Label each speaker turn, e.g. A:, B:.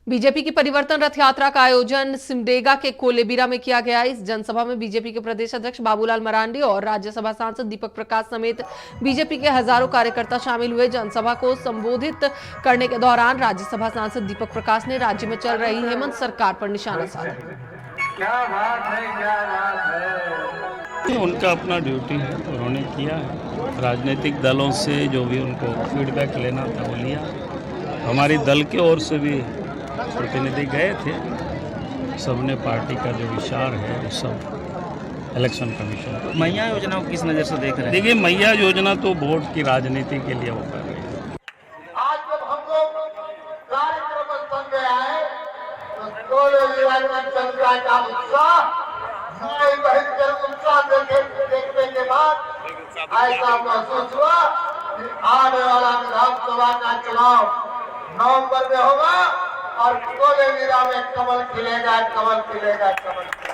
A: BJP की परिवर्तन रथ यात्रा का आयोजन सिमडेगा के कोलेबिरा में किया गया। इस जनसभा में बीजेपी के प्रदेश अध्यक्ष बाबूलाल मरांडी और राज्यसभा सांसद दीपक प्रकाश समेत बीजेपी के हजारों कार्यकर्ता शामिल हुए। जनसभा को संबोधित करने के दौरान राज्यसभा सांसद दीपक प्रकाश ने राज्य में चल रही हेमंत सरकार पर निशाना साधा।
B: क्या बात है, क्या बात है।
C: उनका अपना ड्यूटी है, उन्होंने किया है। राजनीतिक दलों से जो भी उनको फीडबैक लेना था वो लिया। हमारी दल की ओर से भी प्रतिनिधि गए थे। सबने पार्टी का जो विचार है वो सब इलेक्शन कमीशन।
D: मैया योजना को किस नज़र से देख रहे हैं?
C: देखिए, मैया योजना तो वोट की राजनीति के लिए वो कर रही है।
B: आज जब हम लोग कार्यक्रम स्थल में आए तो कोलेबिरा की जनता का उत्साह, भाई बहन का उत्साह देखने के बाद ऐसा महसूस हुआ कि आने वाला विधानसभा का चुनाव नवंबर में होगा और कोलेबिरा में कमल खिलेगा, कमल खिलेगा, कमल खिलेगा।